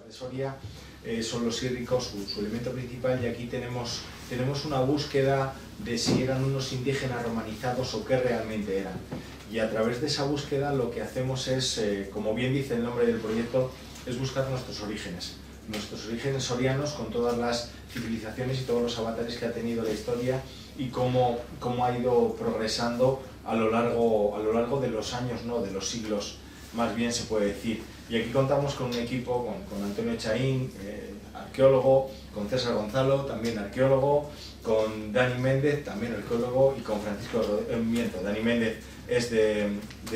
de Soria son los sírricos, su elemento principal, y aquí tenemos una búsqueda de si eran unos indígenas romanizados o qué realmente eran. Y a través de esa búsqueda lo que hacemos es, como bien dice el nombre del proyecto, es buscar nuestros orígenes sorianos, con todas las civilizaciones y todos los avatares que ha tenido la historia y cómo ha ido progresando a lo largo de los años, ¿no? De los siglos, más bien se puede decir. Y aquí contamos con un equipo, con Antonio Chaín, arqueólogo, con César Gonzalo, también arqueólogo, con Dani Méndez, también arqueólogo, y con Francisco Rodríguez, Dani Méndez es de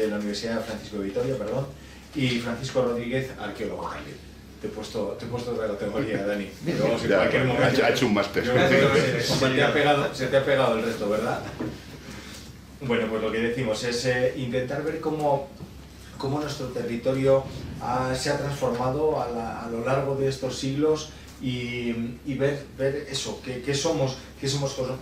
la Universidad de Francisco de Vitoria, perdón, y Francisco Rodríguez, arqueólogo también. Te he puesto otra categoría, Dani, pero vamos, en cualquier momento... Ha hecho un máster. Se te ha pegado el resto, ¿verdad? Bueno, pues lo que decimos es intentar ver cómo nuestro territorio se ha transformado a lo largo de estos siglos y ver eso, qué somos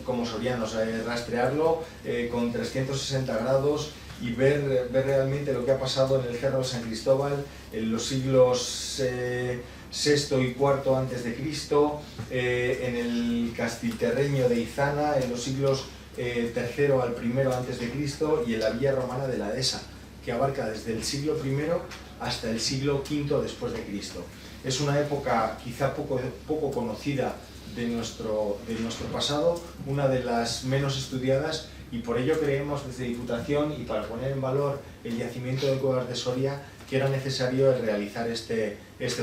como sorianos, rastrearlo con 360 grados y ver realmente lo que ha pasado en el Cerro de San Cristóbal en los siglos VI y IV antes de Cristo, en el Castilterreño de Izana en los siglos III al I antes de Cristo, y en la Villa Romana de la Dehesa, que abarca desde el siglo I hasta el siglo V después de Cristo. Es una época quizá poco conocida de nuestro pasado, una de las menos estudiadas, y por ello creemos desde Diputación, y para poner en valor el yacimiento de cuevas de Soria, que era necesario realizar este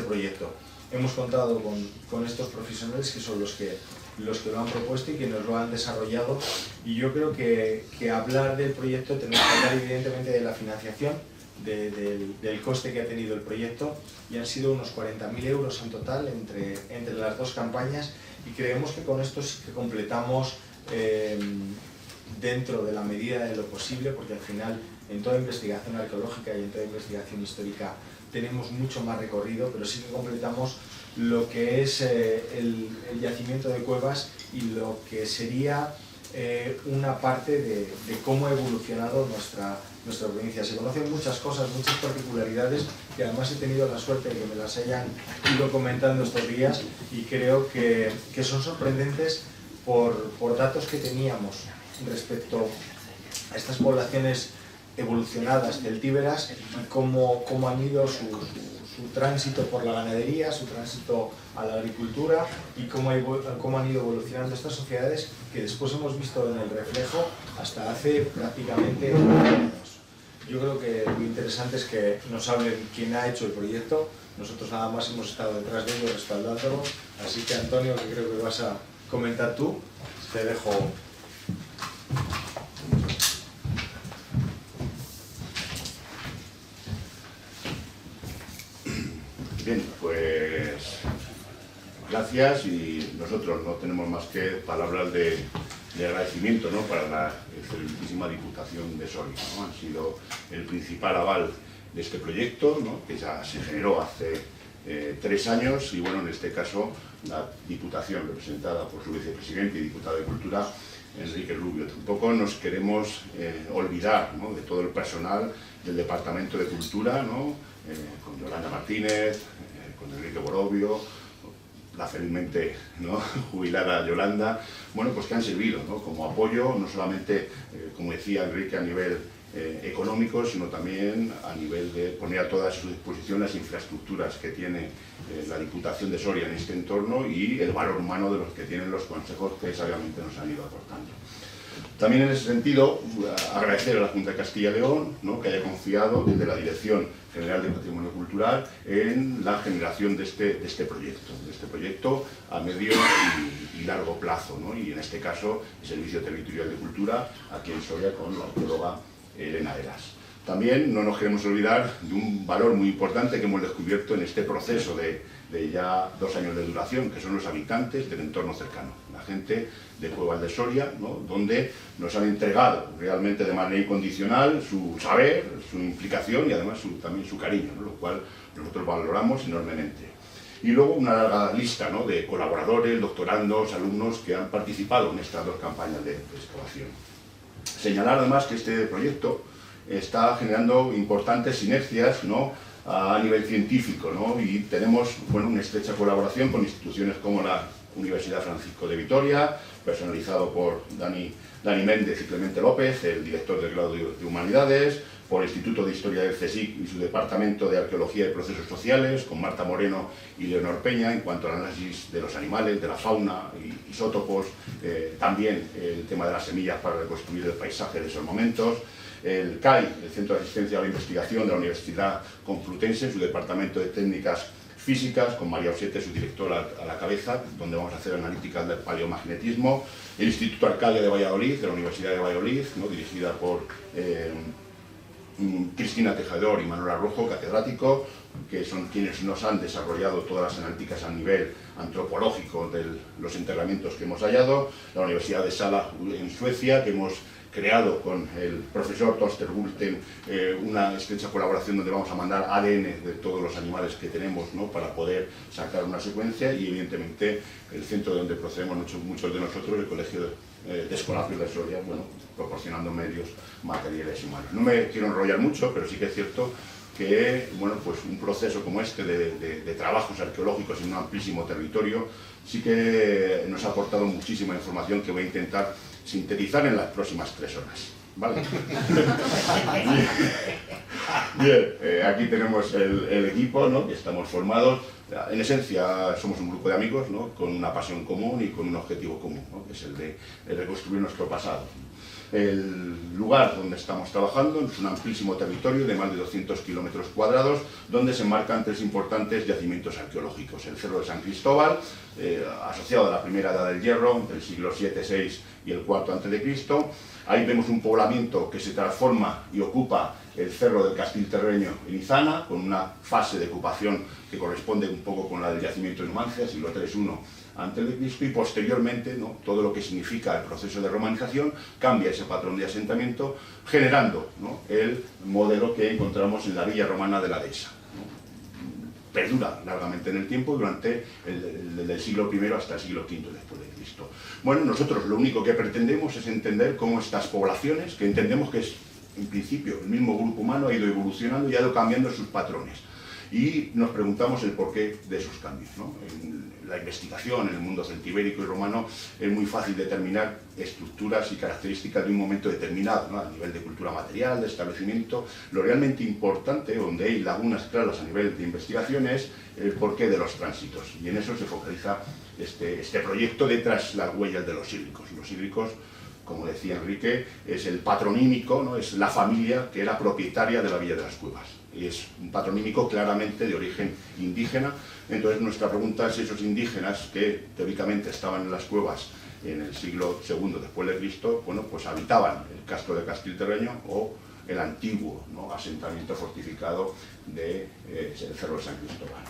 proyecto. Hemos contado con estos profesionales que son los que lo han propuesto y que nos lo han desarrollado, y yo creo que hablar del proyecto tenemos que hablar evidentemente de la financiación, del coste que ha tenido el proyecto, y han sido unos 40.000 euros en total entre las dos campañas, y creemos que con esto sí que completamos dentro de la medida de lo posible, porque al final en toda investigación arqueológica y en toda investigación histórica tenemos mucho más recorrido, pero sí que completamos lo que es el yacimiento de cuevas y lo que sería una parte de cómo ha evolucionado nuestra provincia. Se conocen muchas cosas, muchas particularidades, que además he tenido la suerte de que me las hayan ido comentando estos días, y creo que son sorprendentes por datos que teníamos respecto a estas poblaciones evolucionadas celtíberas y cómo han ido su tránsito por la ganadería, su tránsito a la agricultura, y cómo han ido evolucionando estas sociedades que después hemos visto en el reflejo hasta hace prácticamente años. Yo creo que lo interesante es que nos hablen quién ha hecho el proyecto. Nosotros nada más hemos estado detrás de ellos respaldándolo, así que Antonio, que creo que vas a comentar tú, te dejo. Bien, pues gracias, y nosotros no tenemos más que palabras de agradecimiento, ¿no?, para la excelentísima Diputación de Soria, ¿no? Han sido el principal aval de este proyecto, ¿no?, que ya se generó hace 3 años, y bueno, en este caso la Diputación, representada por su vicepresidente y diputado de Cultura, Enrique Rubio. Tampoco nos queremos olvidar, ¿no?, de todo el personal del Departamento de Cultura, ¿no?, con Yolanda Martínez, con Enrique Borovio, la felizmente, ¿no?, jubilada Yolanda, bueno, pues que han servido, ¿no?, como apoyo, no solamente, como decía Enrique, a nivel económico, sino también a nivel de poner a toda su disposición las infraestructuras que tiene la Diputación de Soria en este entorno, y el valor humano de los que tienen los consejos que sabiamente nos han ido aportando. También en ese sentido, agradecer a la Junta de Castilla y León, ¿no?, que haya confiado desde la Dirección General de Patrimonio Cultural en la generación de este proyecto a medio y largo plazo, ¿no?, y en este caso el Servicio Territorial de Cultura aquí en Soria con la arqueóloga Elena Eras. También no nos queremos olvidar de un valor muy importante que hemos descubierto en este proceso de ya 2 años de duración, que son los habitantes del entorno cercano, la gente de Cuevas de Soria, ¿no?, donde nos han entregado realmente de manera incondicional su saber, su implicación y además también su cariño, ¿no?, lo cual nosotros valoramos enormemente. Y luego una larga lista, ¿no?, de colaboradores, doctorandos, alumnos que han participado en estas 2 campañas de excavación. Señalar además que este proyecto está generando importantes sinergias, ¿no?, a nivel científico, ¿no? Y tenemos, bueno, una estrecha colaboración con instituciones como la Universidad Francisco de Vitoria, personalizado por Dani Méndez y Clemente López, el director del grado de Humanidades, por el Instituto de Historia del CSIC y su Departamento de Arqueología y Procesos Sociales, con Marta Moreno y Leonor Peña, en cuanto al análisis de los animales, de la fauna, isótopos, también el tema de las semillas para reconstruir el paisaje de esos momentos. El CAI, el Centro de Asistencia a la Investigación de la Universidad Complutense, su Departamento de Técnicas Físicas, con María Osiete, su directora a la cabeza, donde vamos a hacer analíticas del paleomagnetismo. El Instituto Arcadia de Valladolid, de la Universidad de Valladolid, ¿no? Dirigida por Cristina Tejador y Manuel Arrojo, catedrático, que son quienes nos han desarrollado todas las analíticas a nivel antropológico de los enterramientos que hemos hallado. La Universidad de Sala en Suecia, que hemos creado con el profesor Torsten Bulten una estrecha colaboración donde vamos a mandar ADN de todos los animales que tenemos, ¿no? Para poder sacar una secuencia, y evidentemente el centro de donde procedemos muchos de nosotros, el Colegio de Escolapios de Soria, bueno, proporcionando medios materiales y humanos. No me quiero enrollar mucho, pero sí que es cierto que, bueno, pues un proceso como este de trabajos arqueológicos en un amplísimo territorio sí que nos ha aportado muchísima información que voy a intentar sintetizar en las próximas 3 horas. ¿Vale? Bien, aquí tenemos el equipo, ¿no? Que estamos formados. En esencia somos un grupo de amigos, ¿no? Con una pasión común y con un objetivo común, ¿no? Que es el de reconstruir nuestro pasado. El lugar donde estamos trabajando es un amplísimo territorio de más de 200 kilómetros cuadrados, donde se enmarcan 3 importantes yacimientos arqueológicos. El Cerro de San Cristóbal, asociado a la primera edad del hierro, entre el siglo VII, VI y el IV a.C. Ahí vemos un poblamiento que se transforma y ocupa el Cerro del Castilterreño en Izana, con una fase de ocupación que corresponde un poco con la del yacimiento de Numancia, siglo III a.C., y posteriormente, ¿no? Todo lo que significa el proceso de romanización cambia ese patrón de asentamiento, generando, ¿no? El modelo que encontramos en la villa romana de la Dehesa, ¿no? Perdura largamente en el tiempo, durante el siglo I hasta el siglo V después de Cristo. Bueno, nosotros lo único que pretendemos es entender cómo estas poblaciones, que entendemos que es en principio el mismo grupo humano, ha ido evolucionando y ha ido cambiando sus patrones. Y nos preguntamos el porqué de esos cambios, ¿no? En la investigación, en el mundo celtibérico y romano, es muy fácil determinar estructuras y características de un momento determinado, ¿no? A nivel de cultura material, de establecimiento. Lo realmente importante, donde hay lagunas claras a nivel de investigación, es el porqué de los tránsitos. Y en eso se focaliza este proyecto de tras las huellas de los sílricos. Los sílricos, como decía Enrique, es el patronímico, ¿no? Es la familia que era propietaria de la Villa de las Cuevas. Y es un patronímico claramente de origen indígena. Entonces nuestra pregunta es si esos indígenas que teóricamente estaban en las cuevas en el siglo II después de Cristo, bueno, pues habitaban el castro de Castilterreño o el antiguo, ¿no? Asentamiento fortificado del Cerro de San Cristóbal.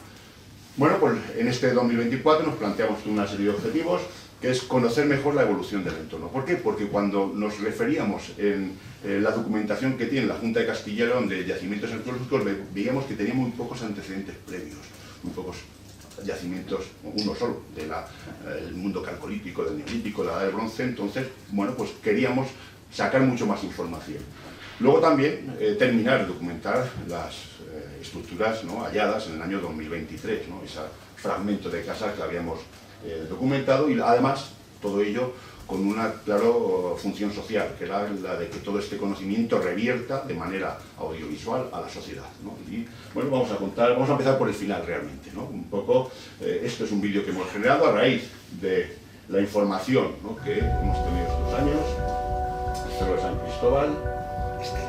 Bueno, pues en este 2024 nos planteamos una serie de objetivos, que es conocer mejor la evolución del entorno. ¿Por qué? Porque cuando nos referíamos en la documentación que tiene la Junta de Castilla y León de yacimientos arqueológicos, veíamos que tenía muy pocos antecedentes previos, muy pocos yacimientos, uno solo, del mundo calcolítico, del neolítico, de la edad del bronce. Entonces, bueno, pues queríamos sacar mucho más información. Luego también terminar de documentar las estructuras, ¿no? Halladas en el año 2023, ¿no? Ese fragmento de casa que habíamos documentado, y además todo ello con una clara función social, que era la de que todo este conocimiento revierta de manera audiovisual a la sociedad, ¿no? Y bueno, vamos a empezar por el final realmente, ¿no? Un poco, esto es un vídeo que hemos generado a raíz de la información, ¿no? Que hemos tenido estos años, el Cerro de San Cristóbal,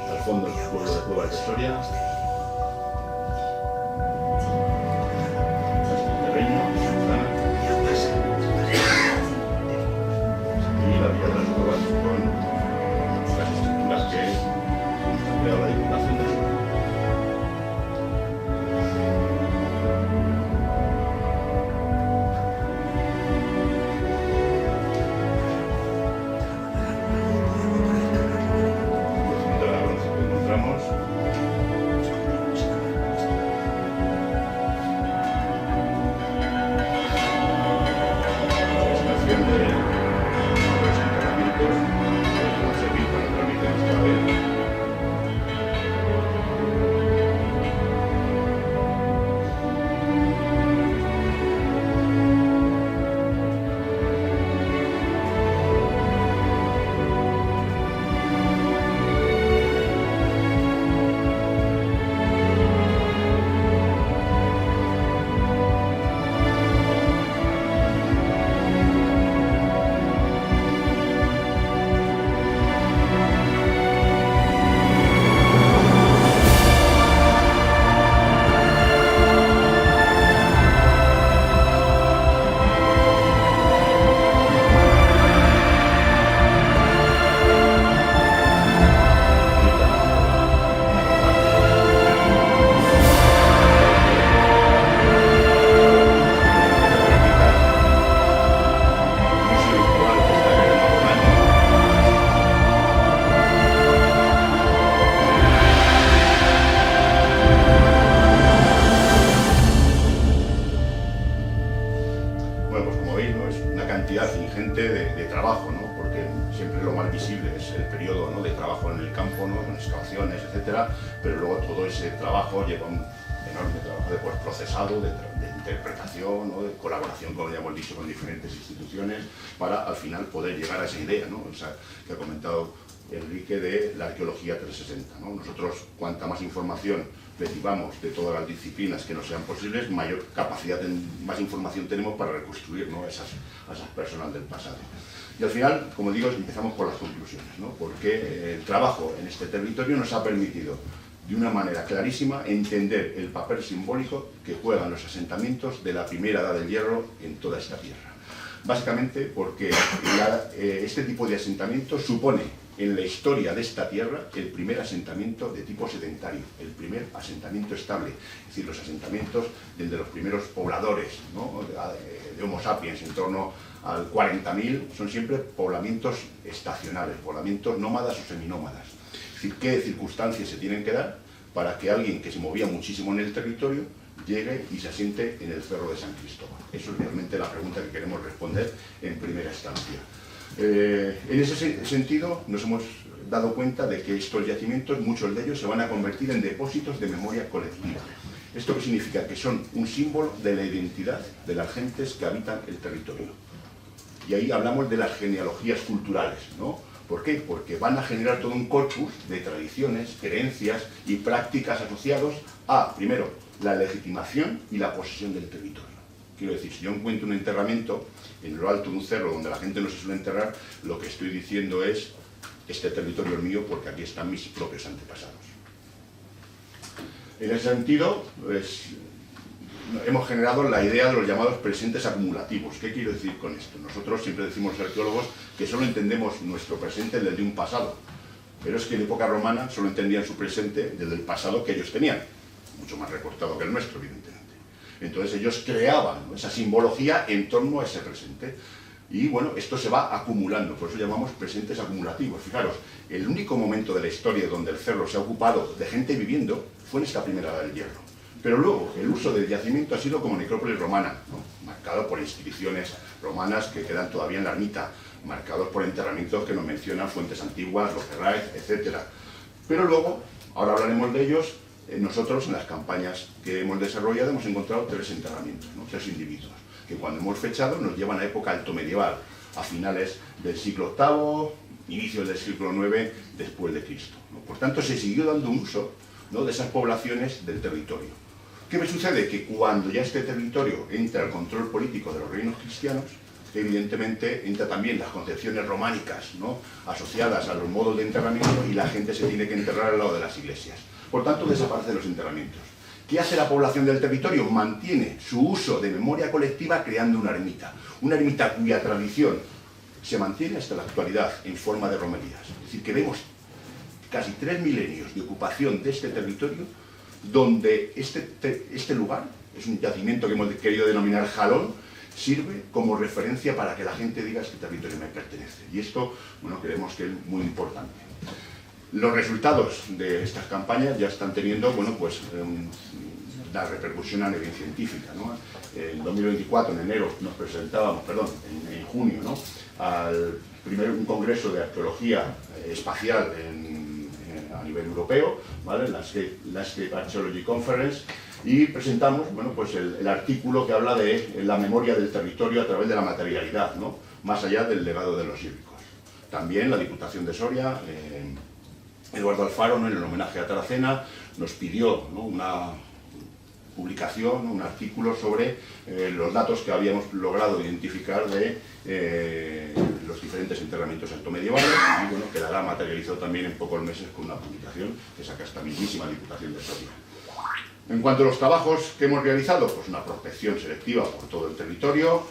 al fondo del pueblo de Cuevas de Soria, gente de trabajo, ¿no? Porque siempre lo más visible es el periodo, ¿no?, de trabajo en el campo, ¿no?, con excavaciones, etcétera, pero luego todo ese trabajo lleva un enorme trabajo de procesado, de interpretación, ¿no?, de colaboración, como ya hemos dicho, con diferentes instituciones, para al final poder llegar a esa idea, ¿no?, esa que ha comentado Enrique, de la arqueología 360, ¿no? Nosotros, cuanta más información recibamos de todas las disciplinas que nos sean posibles, mayor capacidad, más información tenemos para reconstruir, ¿no?, a esas personas del pasado. Y al final, como digo, empezamos por las conclusiones, ¿no?, porque el trabajo en este territorio nos ha permitido, de una manera clarísima, entender el papel simbólico que juegan los asentamientos de la primera edad del hierro en toda esta tierra. Básicamente porque este tipo de asentamiento supone en la historia de esta tierra el primer asentamiento de tipo sedentario, el primer asentamiento estable, es decir, los asentamientos desde los primeros pobladores, ¿no?, de Homo sapiens en torno al 40.000, son siempre poblamientos estacionales, poblamientos nómadas o seminómadas. Es decir, qué circunstancias se tienen que dar para que alguien que se movía muchísimo en el territorio llegue y se asiente en el Cerro de San Cristóbal. Eso es realmente la pregunta que queremos responder en primera instancia. En ese sentido, nos hemos dado cuenta de que estos yacimientos, muchos de ellos, se van a convertir en depósitos de memoria colectiva. ¿Esto qué significa? Que son un símbolo de la identidad de las gentes que habitan el territorio. Y ahí hablamos de las genealogías culturales, ¿no? ¿Por qué? Porque van a generar todo un corpus de tradiciones, creencias y prácticas asociados a, primero, la legitimación y la posesión del territorio. Quiero decir, si yo encuentro un enterramiento en lo alto de un cerro donde la gente no se suele enterrar, lo que estoy diciendo es: este territorio es mío porque aquí están mis propios antepasados. En ese sentido, pues, hemos generado la idea de los llamados presentes acumulativos. ¿Qué quiero decir con esto? Nosotros siempre decimos, los arqueólogos, que solo entendemos nuestro presente desde un pasado, pero es que en época romana solo entendían su presente desde el pasado que ellos tenían, mucho más recortado que el nuestro, evidentemente. Entonces ellos creaban esa simbología en torno a ese presente. Y bueno, esto se va acumulando, por eso llamamos presentes acumulativos. Fijaros, el único momento de la historia donde el cerro se ha ocupado de gente viviendo fue en esta primera edad del hierro. Pero luego, el uso del yacimiento ha sido como necrópolis romana, ¿no?, marcado por inscripciones romanas que quedan todavía en la ermita, marcados por enterramientos que nos mencionan fuentes antiguas, los Ferraes, etc. Pero luego, ahora hablaremos de ellos. Nosotros, en las campañas que hemos desarrollado, hemos encontrado 3 enterramientos, ¿no?, 3 individuos, que cuando hemos fechado nos llevan a época alto medieval, a finales del siglo VIII, inicios del siglo IX, después de Cristo, ¿no? Por tanto, se siguió dando un uso, ¿no?, de esas poblaciones del territorio. ¿Qué me sucede? Que cuando ya este territorio entra al control político de los reinos cristianos, evidentemente entra también las concepciones románicas, ¿no?, asociadas a los modos de enterramiento, y la gente se tiene que enterrar al lado de las iglesias. Por tanto, desaparecen los enterramientos. ¿Qué hace la población del territorio? Mantiene su uso de memoria colectiva creando una ermita cuya tradición se mantiene hasta la actualidad en forma de romerías. Es decir, que vemos casi 3 milenios de ocupación de este territorio, donde este lugar, es un yacimiento que hemos querido denominar Jalón, sirve como referencia para que la gente diga: este territorio me pertenece. Y esto, bueno, creemos que es muy importante. Los resultados de estas campañas ya están teniendo, bueno, pues la repercusión a nivel científica, ¿no? En 2024, en enero, nos presentábamos, en junio, ¿no?, un congreso de arqueología espacial a nivel europeo, ¿vale?, Landscape Archaeology Conference, y presentamos, bueno, pues el artículo que habla de la memoria del territorio a través de la materialidad, ¿no?, más allá del legado de los íbicos. También la Diputación de Soria, Eduardo Alfaro, ¿no?, en el homenaje a Taracena, nos pidió, ¿no?, una publicación, un artículo sobre los datos que habíamos logrado identificar de los diferentes enterramientos altomedievales, y bueno, quedará materializado también en pocos meses con una publicación que saca esta mismísima Diputación de Soria. En cuanto a los trabajos que hemos realizado, pues una prospección selectiva por todo el territorio.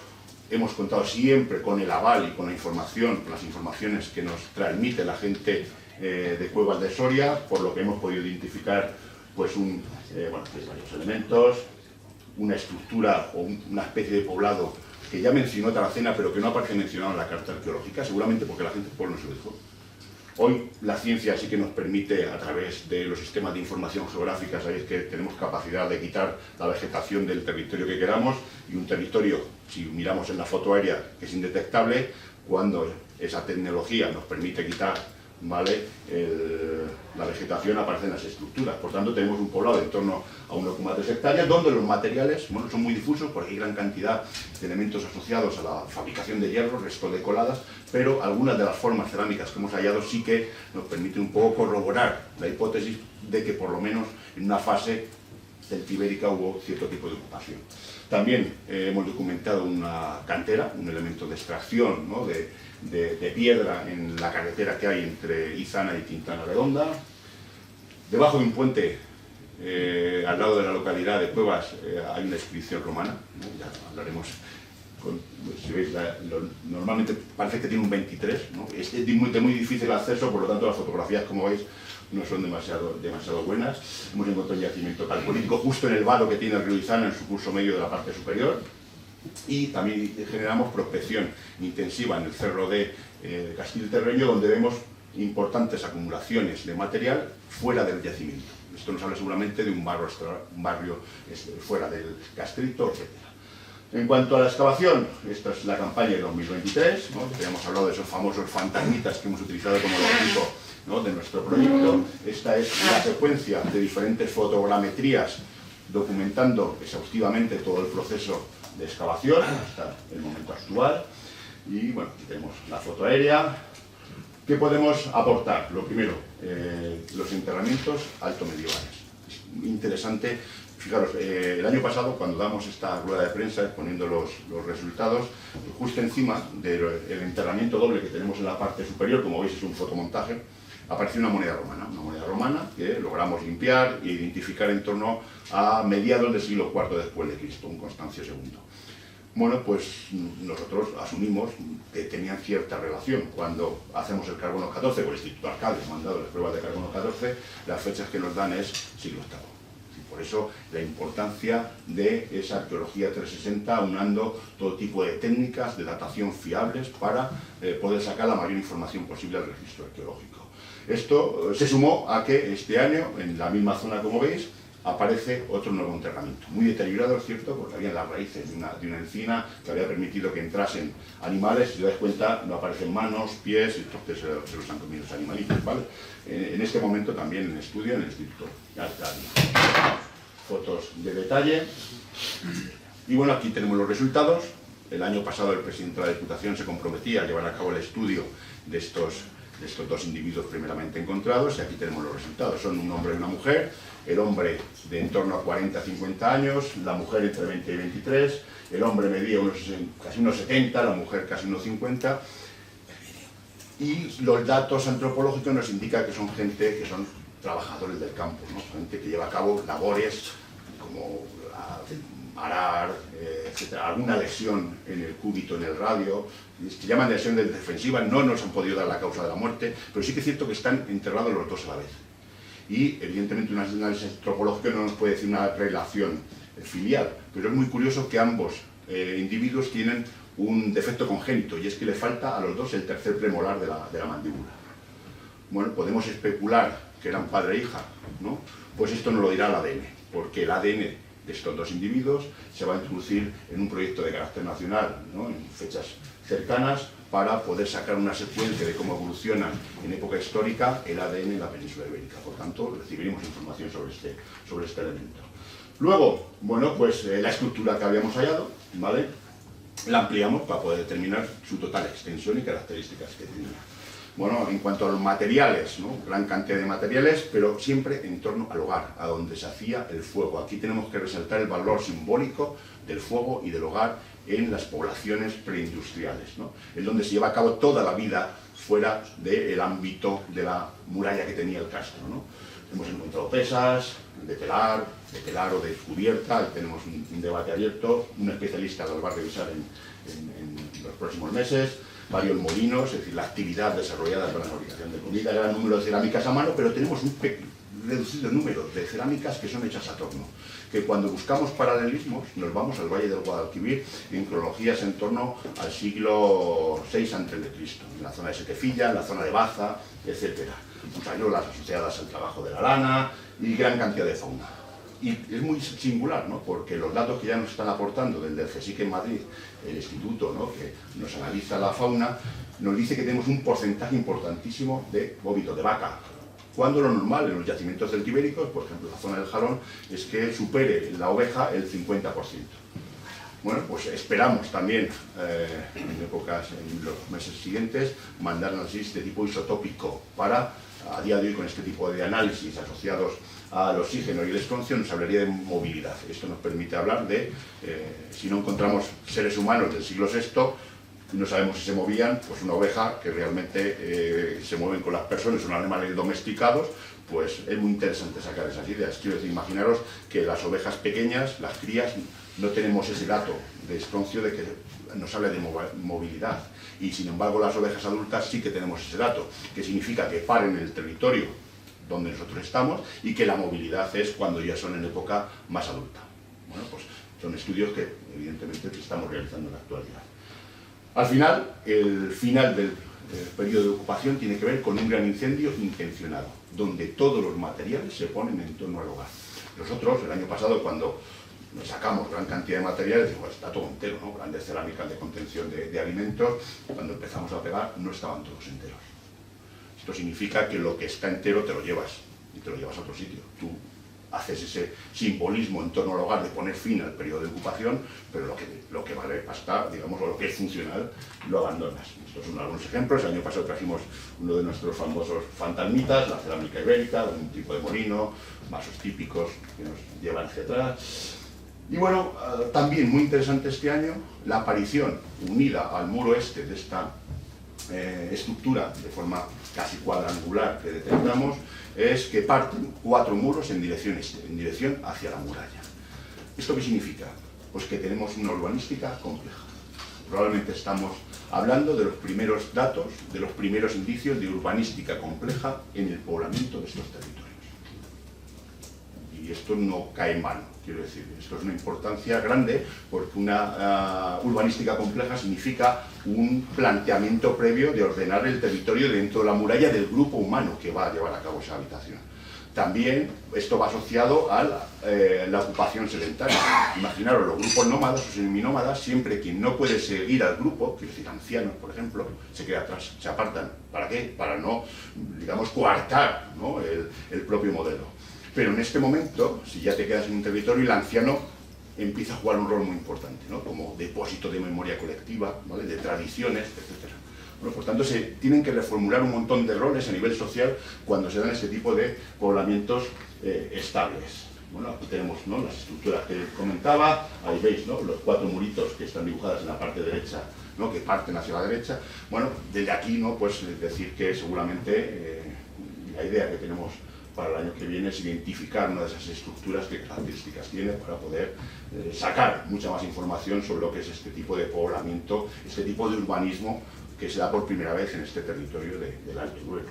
Hemos contado siempre con el aval y con la información, con las informaciones que nos transmite la gente de Cuevas de Soria, por lo que hemos podido identificar pues varios elementos, una estructura o una especie de poblado que ya mencionó Taracena, pero que no aparece mencionado en la carta arqueológica, seguramente porque la gente del pueblo no se lo dijo. Hoy la ciencia sí que nos permite, a través de los sistemas de información geográfica, sabéis que tenemos capacidad de quitar la vegetación del territorio que queramos, y un territorio, si miramos en la foto aérea, que es indetectable, cuando esa tecnología nos permite quitar, ¿vale?, la vegetación, aparecen las estructuras. Por tanto, tenemos un poblado en torno a 1,3 hectáreas, donde los materiales, bueno, son muy difusos, porque hay gran cantidad de elementos asociados a la fabricación de hierro, resto de coladas, pero algunas de las formas cerámicas que hemos hallado sí que nos permiten un poco corroborar la hipótesis de que por lo menos en una fase celtibérica hubo cierto tipo de ocupación. También hemos documentado una cantera, un elemento de extracción, ¿no?, de piedra en la carretera que hay entre Izana y Quintana Redonda. Debajo de un puente, al lado de la localidad de Cuevas, hay una inscripción romana, ¿no? Ya hablaremos. Si veis, normalmente parece que tiene un 23, ¿no? Es de muy difícil acceso, por lo tanto las fotografías, como veis, no son demasiado buenas. Hemos encontrado un yacimiento calcolítico justo en el vado que tiene el río Izana, en su curso medio de la parte superior, y también generamos prospección intensiva en el cerro de Castilterreño, donde vemos importantes acumulaciones de material fuera del yacimiento. Esto nos habla seguramente de un barrio fuera del Castrito, etc. En cuanto a la excavación, esta es la campaña de 2023, ¿no? Ya hemos hablado de esos famosos fantasmitas que hemos utilizado como logotipo, ¿no?, de nuestro proyecto. Esta es la secuencia de diferentes fotogrametrías documentando exhaustivamente todo el proceso de excavación hasta el momento actual. Y bueno, aquí tenemos la foto aérea. ¿Qué podemos aportar? Lo primero, los enterramientos altomedievales. Es interesante. Fijaros, el año pasado, cuando damos esta rueda de prensa exponiendo los resultados, justo encima del enterramiento doble que tenemos en la parte superior, como veis es un fotomontaje, apareció una moneda romana que logramos limpiar e identificar en torno a mediados del siglo IV después de Cristo, un Constancio II. Bueno, pues nosotros asumimos que tenían cierta relación. Cuando hacemos el carbono 14, por el Instituto Arcade, mandado las pruebas de carbono 14, las fechas que nos dan es siglo VIII. Por eso la importancia de esa arqueología 360, unando todo tipo de técnicas de datación fiables para poder sacar la mayor información posible al registro arqueológico. Esto se sumó a que este año, en la misma zona como veis, aparece otro nuevo enterramiento. Muy deteriorado, es cierto, porque había las raíces de una encina que había permitido que entrasen animales. Si os dais cuenta, no aparecen manos, pies, entonces se los han comido los animalitos, ¿vale? En este momento también en estudio en el Instituto Arcade. Fotos de detalle. Y bueno, aquí tenemos los resultados. El año pasado el presidente de la Diputación se comprometía a llevar a cabo el estudio de estos dos individuos primeramente encontrados, y aquí tenemos los resultados. Son un hombre y una mujer, el hombre de en torno a 40 a 50 años, la mujer entre 20 y 23, el hombre medía casi unos 70, la mujer casi unos 50, y los datos antropológicos nos indican que son gente que son trabajadores del campo, ¿no? Gente que lleva a cabo labores como arar, etcétera. Alguna lesión en el cúbito, en el radio, que llaman de lesión defensiva, no nos han podido dar la causa de la muerte, pero sí que es cierto que están enterrados los dos a la vez. Y evidentemente un análisis antropológico no nos puede decir una relación filial, pero es muy curioso que ambos individuos tienen un defecto congénito, y es que le falta a los dos el tercer premolar de la mandíbula. Bueno, podemos especular que eran padre e hija, ¿no? Pues esto nos lo dirá el ADN, porque el ADN de estos dos individuos se va a introducir en un proyecto de carácter nacional, ¿no?, en fechas cercanas, para poder sacar una secuencia de cómo evoluciona en época histórica el ADN en la península ibérica. Por tanto, recibiremos información sobre este elemento. Luego, bueno, pues la estructura que habíamos hallado, ¿vale?, la ampliamos para poder determinar su total extensión y características que tenía. Bueno, en cuanto a los materiales, ¿no?, gran cantidad de materiales, pero siempre en torno al hogar, a donde se hacía el fuego. Aquí tenemos que resaltar el valor simbólico del fuego y del hogar en las poblaciones preindustriales, ¿no?, en donde se lleva a cabo toda la vida fuera del ámbito de la muralla que tenía el castro, ¿no? Hemos encontrado pesas de telar o de cubierta. Ahí tenemos un debate abierto, un especialista lo va a revisar en los próximos meses. Varios molinos, es decir, la actividad desarrollada para la fabricación de comida, gran número de cerámicas a mano, pero tenemos reducido número de cerámicas que son hechas a torno, que cuando buscamos paralelismos nos vamos al Valle del Guadalquivir en cronologías en torno al siglo VI a.C., en la zona de Setefilla, en la zona de Baza, etc. Montañolas asociadas al trabajo de la lana y gran cantidad de fauna. Y es muy singular, ¿no? Porque los datos que ya nos están aportando desde el CSIC en Madrid, el instituto, ¿no?, que nos analiza la fauna, nos dice que tenemos un porcentaje importantísimo de bóvitos de vaca, cuando lo normal en los yacimientos celtibéricos, por ejemplo la zona del Jalón, es que supere la oveja el 50%. Bueno, pues esperamos también en los meses siguientes, mandar análisis de tipo isotópico para, a día de hoy con este tipo de análisis asociados al oxígeno y el estroncio, nos hablaría de movilidad. Esto nos permite hablar de, si no encontramos seres humanos del siglo VI, no sabemos si se movían, pues una oveja que realmente se mueven con las personas, son animales domesticados, pues es muy interesante sacar esas ideas. Quiero decir, imaginaros que las ovejas pequeñas, las crías, no tenemos ese dato de estroncio de que nos habla de movilidad. Y sin embargo las ovejas adultas sí que tenemos ese dato, que significa que paren en el territorio donde nosotros estamos y que la movilidad es cuando ya son en época más adulta. Bueno, pues son estudios que evidentemente estamos realizando en la actualidad. Al final, el final del periodo de ocupación tiene que ver con un gran incendio intencionado, donde todos los materiales se ponen en torno al hogar. Nosotros, el año pasado, cuando nos sacamos gran cantidad de materiales, digo, está todo entero, ¿no? Grandes cerámicas de contención de alimentos, cuando empezamos a pegar no estaban todos enteros. Esto significa que lo que está entero te lo llevas, y te lo llevas a otro sitio. Tú haces ese simbolismo en torno al hogar de poner fin al periodo de ocupación, pero lo que vale pasta, digamos, o lo que es funcional, lo abandonas. Estos son algunos ejemplos. El año pasado trajimos uno de nuestros famosos fantasmitas, la cerámica ibérica, un tipo de molino, vasos típicos que nos llevan hacia atrás. Y bueno, también muy interesante este año, la aparición unida al muro este de esta estructura de forma casi cuadrangular que detectamos, es que parten 4 muros en dirección hacia la muralla. ¿Esto qué significa? Pues que tenemos una urbanística compleja. Probablemente estamos hablando de los primeros datos, de los primeros indicios de urbanística compleja en el poblamiento de estos territorios. Y esto no cae en vano, quiero decir, esto es una importancia grande porque una urbanística compleja significa un planteamiento previo de ordenar el territorio dentro de la muralla del grupo humano que va a llevar a cabo esa habitación. También esto va asociado a la ocupación sedentaria. Imaginaros, los grupos nómadas o seminómadas, siempre quien no puede seguir al grupo, quiero decir ancianos por ejemplo, se queda atrás, se apartan. ¿Para qué? Para no, digamos, coartar, ¿no?, el propio modelo. Pero en este momento, si ya te quedas en un territorio, el anciano empieza a jugar un rol muy importante, ¿no?, como depósito de memoria colectiva, ¿vale?, de tradiciones, etc. Bueno, por tanto, se tienen que reformular un montón de roles a nivel social cuando se dan este tipo de poblamientos estables. Bueno, aquí tenemos, ¿no?, las estructuras que comentaba, ahí veis, ¿no?, los 4 muritos que están dibujadas en la parte derecha, ¿no?, que parten hacia la derecha. Bueno, desde aquí, ¿no?, pues decir que seguramente la idea que tenemos para el año que viene es identificar una de esas estructuras, qué características tiene, para poder sacar mucha más información sobre lo que es este tipo de poblamiento, este tipo de urbanismo que se da por primera vez en este territorio del Alto Duero.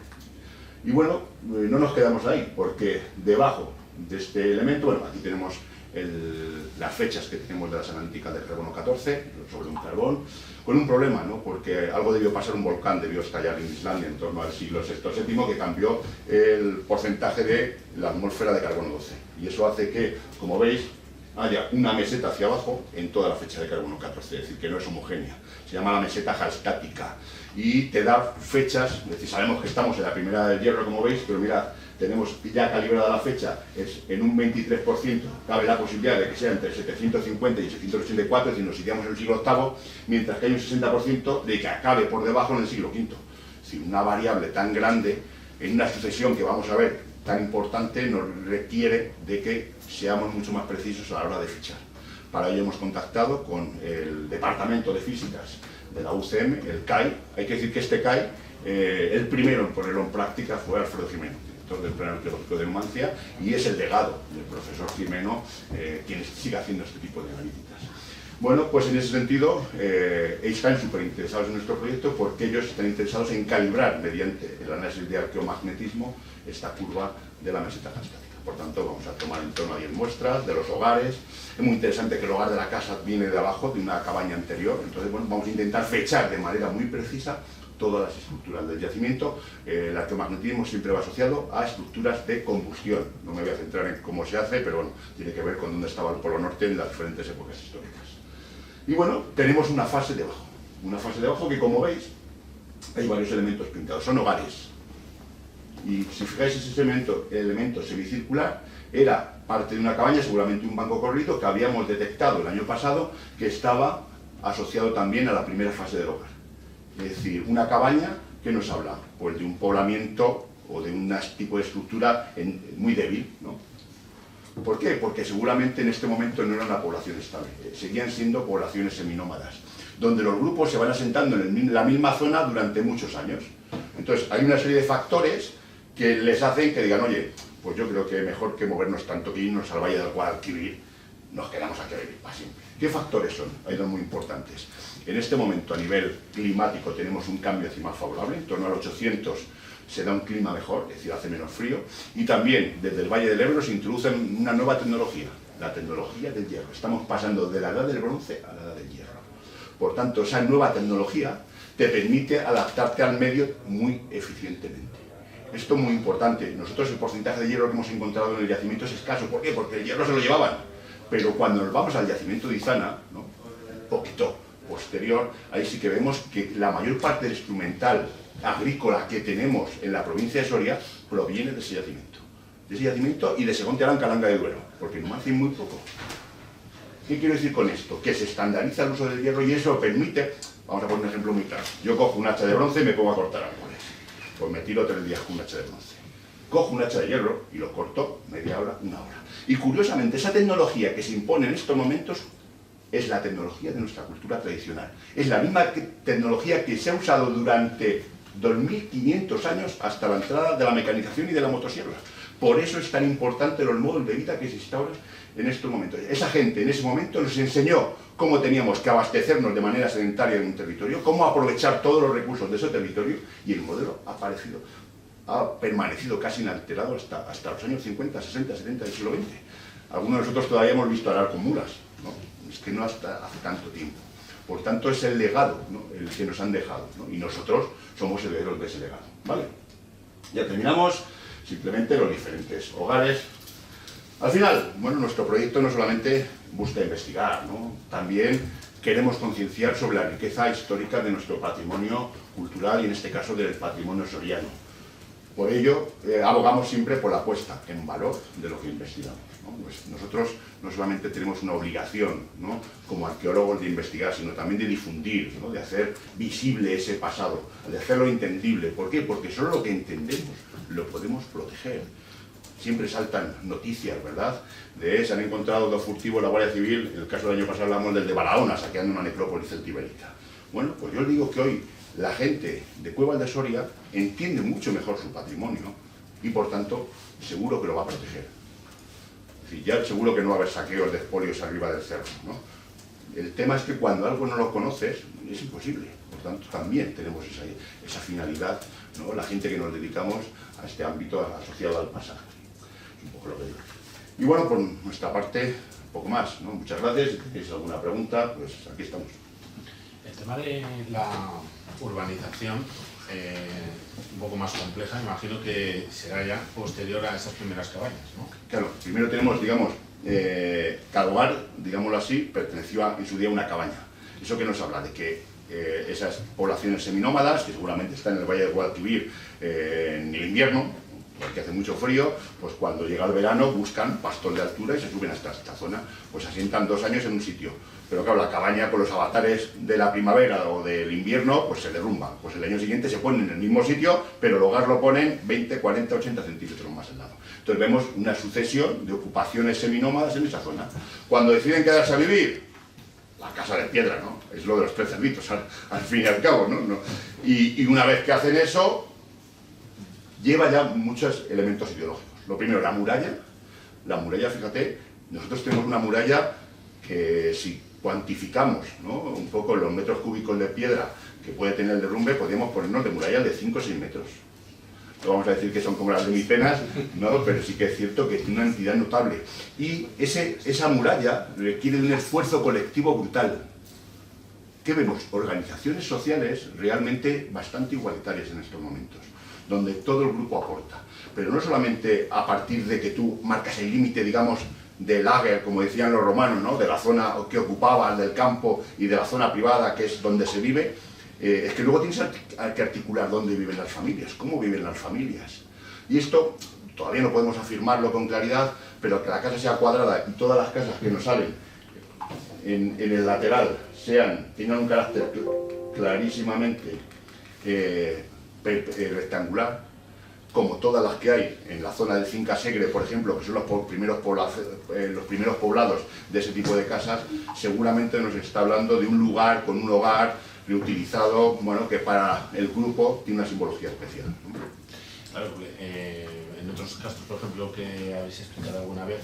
Y bueno, no nos quedamos ahí, porque debajo de este elemento, bueno, aquí tenemos las fechas que tenemos de las analíticas del carbono 14, sobre un carbón, con un problema, ¿no?, porque algo debió pasar, un volcán debió estallar en Islandia en torno al siglo VI-VII, que cambió el porcentaje de la atmósfera de carbono 12. Y eso hace que, como veis, haya una meseta hacia abajo en toda la fecha de carbono 14, es decir, que no es homogénea. Se llama la meseta hallstática y te da fechas, es decir, sabemos que estamos en la primera del Hierro, como veis, pero mirad, tenemos ya calibrada la fecha, es en un 23%, cabe la posibilidad de que sea entre 750 y 784, es decir, nos iríamos en el siglo VIII, mientras que hay un 60% de que acabe por debajo en el siglo V. Es decir, una variable tan grande, en una sucesión que vamos a ver tan importante, nos requiere de que seamos mucho más precisos a la hora de fichar. Para ello hemos contactado con el Departamento de Físicas de la UCM, el CAI. Hay que decir que este CAI, el primero en ponerlo en práctica fue Alfredo Jimeno, del Plan Arqueológico de Numancia, y es el legado del profesor Jimeno quien sigue haciendo este tipo de analíticas. Bueno, pues en ese sentido, están súper interesados en nuestro proyecto porque ellos están interesados en calibrar mediante el análisis de arqueomagnetismo esta curva de la meseta transtática. Por tanto, vamos a tomar en torno a 10 muestras de los hogares. Es muy interesante que el hogar de la casa viene de abajo, de una cabaña anterior. Entonces, bueno, vamos a intentar fechar de manera muy precisa todas las estructuras del yacimiento. El arqueomagnetismo siempre va asociado a estructuras de combustión. No me voy a centrar en cómo se hace, pero bueno, tiene que ver con dónde estaba el Polo Norte en las diferentes épocas históricas. Y bueno, tenemos una fase debajo. Una fase debajo que, como veis, hay varios elementos pintados. Son hogares. Y si fijáis, ese elemento semicircular era parte de una cabaña, seguramente un banco corrido, que habíamos detectado el año pasado, que estaba asociado también a la primera fase del hogar. Es decir, una cabaña que nos habla pues de un poblamiento o de un tipo de estructura muy débil, ¿no? ¿Por qué? Porque seguramente en este momento no era una población estable, seguían siendo poblaciones seminómadas, donde los grupos se van asentando en la misma zona durante muchos años. Entonces hay una serie de factores que les hacen que digan, oye, pues yo creo que mejor que movernos tanto que irnos al Valle del Guadalquivir, nos quedamos aquí a vivir para siempre. ¿Qué factores son? Hay dos muy importantes. En este momento, a nivel climático, tenemos un cambio hacia más favorable. En torno al 800 se da un clima mejor, es decir, hace menos frío. Y también, desde el Valle del Ebro, se introduce una nueva tecnología, la tecnología del hierro. Estamos pasando de la edad del bronce a la edad del hierro. Por tanto, esa nueva tecnología te permite adaptarte al medio muy eficientemente. Esto es muy importante. Nosotros el porcentaje de hierro que hemos encontrado en el yacimiento es escaso. ¿Por qué? Porque el hierro se lo llevaban. Pero cuando nos vamos al yacimiento de Izana, ¿no?, un poquito posterior, ahí sí que vemos que la mayor parte del instrumental agrícola que tenemos en la provincia de Soria proviene de ese yacimiento. De ese yacimiento y de Segonte Arán, Calanga de Duero, porque no hace muy poco. ¿Qué quiero decir con esto? Que se estandariza el uso del hierro y eso permite, vamos a poner un ejemplo muy claro, yo cojo un hacha de bronce y me pongo a cortar árboles, pues me tiro 3 días con un hacha de bronce. Cojo un hacha de hierro y lo corto media hora, 1 hora. Y curiosamente, esa tecnología que se impone en estos momentos es la tecnología de nuestra cultura tradicional. Es la misma tecnología que se ha usado durante 2500 años hasta la entrada de la mecanización y de la motosierra. Por eso es tan importante los modos de vida que se instauran en estos momentos. Esa gente en ese momento nos enseñó cómo teníamos que abastecernos de manera sedentaria en un territorio, cómo aprovechar todos los recursos de ese territorio, y el modelo ha permanecido casi inalterado hasta los años 50, 60, 70 del siglo XX. Algunos de nosotros todavía hemos visto arar con mulas, ¿no? Es que no hasta hace tanto tiempo. Por tanto, es el legado, ¿no?, el que nos han dejado, ¿no?, y nosotros somos herederos de ese legado, ¿vale? Ya terminamos. Simplemente los diferentes hogares. Al final, bueno, nuestro proyecto no solamente busca investigar, ¿no?, también queremos concienciar sobre la riqueza histórica de nuestro patrimonio cultural y en este caso del patrimonio soriano. Por ello, abogamos siempre por la puesta en valor de lo que investigamos, ¿no? Pues nosotros no solamente tenemos una obligación, ¿no?, como arqueólogos de investigar, sino también de difundir, ¿no?, de hacer visible ese pasado, de hacerlo entendible. ¿Por qué? Porque solo lo que entendemos lo podemos proteger. Siempre saltan noticias, ¿verdad?, de se han encontrado 2 furtivos en la Guardia Civil. En el caso del año pasado hablamos del de Barahona, saqueando una necrópolis celtibérica. Bueno, pues yo les digo que hoy la gente de Cuevas de Soria entiende mucho mejor su patrimonio y, por tanto, seguro que lo va a proteger. Es decir, ya seguro que no va a haber saqueos de expolios arriba del cerro, ¿no? El tema es que cuando algo no lo conoces, es imposible. Por tanto, también tenemos esa finalidad, ¿no?, la gente que nos dedicamos a este ámbito asociado al pasaje. Es un poco lo que digo. Y bueno, por nuestra parte, poco más, ¿no? Muchas gracias. Si tenéis alguna pregunta, pues aquí estamos. El tema de la urbanización, un poco más compleja, imagino que será ya posterior a esas primeras cabañas, ¿no? Claro, primero tenemos, digamos, cada hogar, digámoslo así, perteneció en su día a una cabaña. ¿Eso qué nos habla? De que esas poblaciones seminómadas, que seguramente están en el Valle del Guadalquivir en el invierno, porque hace mucho frío, pues cuando llega el verano buscan pastos de altura y se suben hasta esta zona, pues asientan 2 años en un sitio. Pero claro, la cabaña con los avatares de la primavera o del invierno, pues se derrumba. Pues el año siguiente se ponen en el mismo sitio, pero el hogar lo ponen 20, 40, 80 centímetros más al lado. Entonces vemos una sucesión de ocupaciones seminómadas en esa zona. Cuando deciden quedarse a vivir, la casa de piedra, ¿no? Es lo de los 3 cerditos, al fin y al cabo, ¿no? Y una vez que hacen eso, lleva ya muchos elementos ideológicos. Lo primero, la muralla. La muralla, fíjate, nosotros tenemos una muralla que si cuantificamos, ¿no?, un poco los metros cúbicos de piedra que puede tener el derrumbe, podríamos ponernos de murallas de 5 o 6 metros. No vamos a decir que son como las de Micenas, ¿no?, pero sí que es cierto que tiene una entidad notable. Y esa muralla requiere de un esfuerzo colectivo brutal. ¿Qué vemos? Organizaciones sociales realmente bastante igualitarias en estos momentos, donde todo el grupo aporta. Pero no solamente a partir de que tú marcas el límite, digamos, del lager, como decían los romanos, ¿no?, de la zona que ocupabas, del campo y de la zona privada, que es donde se vive, es que luego tienes que articular dónde viven las familias, cómo viven las familias. Y esto todavía no podemos afirmarlo con claridad, pero que la casa sea cuadrada y todas las casas que nos salen en el lateral tengan un carácter clarísimamente rectangular, como todas las que hay en la zona del Finca Segre, por ejemplo, que son los primeros poblados de ese tipo de casas, seguramente nos está hablando de un lugar con un hogar reutilizado, bueno, que para el grupo tiene una simbología especial, ¿no? Claro, en otros casos, por ejemplo, que habéis explicado alguna vez,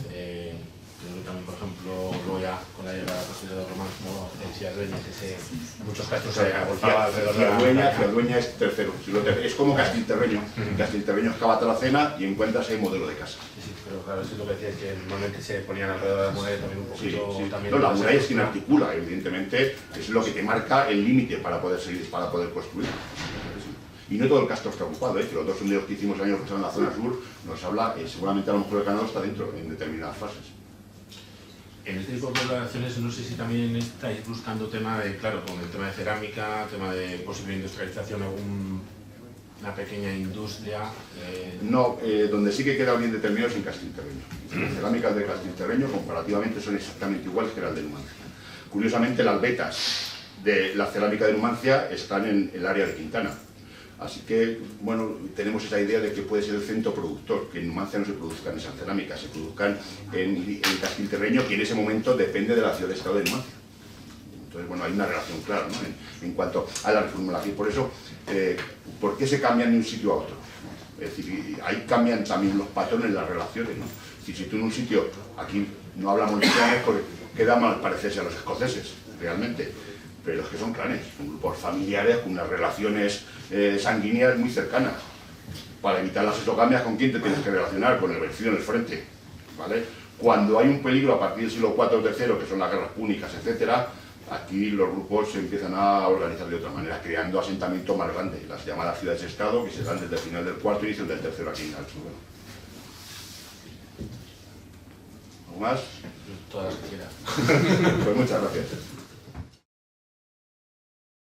creo que también, por ejemplo, luego ya con la llegada de Román, ¿no?, en Ciudad-Dueña, que en muchos casos se agolpaba alrededor de la... Ciudad-Dueña es tercero, es como Castilterreño. Castilterreño excava Tracena y encuentras el modelo de casa. Sí, pero claro, eso es lo que decía, que normalmente se ponían alrededor de la muralla también un poquito... Sí. También No, la muralla es quien articula, evidentemente, es lo que te marca el límite para poder seguir, para poder construir. Y no todo el castro está ocupado, que los 2 sondeos que hicimos el año pasado en la zona sur nos habla, seguramente a lo mejor el canal está dentro en determinadas fases. En este tipo de poblaciones no sé si también estáis buscando tema de, claro, con el tema de cerámica, tema de posible industrialización, una pequeña industria... No, donde sí que queda bien determinado es en Castilterreño. Las cerámicas de Castilterreño comparativamente son exactamente iguales que las de Numancia. Curiosamente, las vetas de la cerámica de Numancia están en el área de Quintana. Así que, bueno, tenemos esa idea de que puede ser el centro productor, que en Numancia no se produzcan esas cerámicas, se produzcan en Castilterreño, que en ese momento depende de la ciudad-estado de Numancia. Entonces, bueno, hay una relación clara, ¿no?, en cuanto a la reformulación. Por eso, ¿por qué se cambian de un sitio a otro? Es decir, ahí cambian también los patrones, las relaciones, ¿no? Es decir, si tú en un sitio, aquí no hablamos de clanes porque queda mal parecerse a los escoceses, realmente, pero es que son clanes, son grupos familiares con unas relaciones sanguíneas muy cercanas. Para evitar las exogamias, ¿con quién te tienes que relacionar? Con el vencido en el frente, ¿vale? Cuando hay un peligro a partir del siglo IV o III, que son las guerras púnicas, etcétera, aquí los grupos se empiezan a organizar de otra manera, creando asentamientos más grandes, las llamadas ciudades-estado, que se dan desde el final del IV y inicio del III aquí en Alto. ¿Algo más? Todas las que quieras. Pues muchas gracias.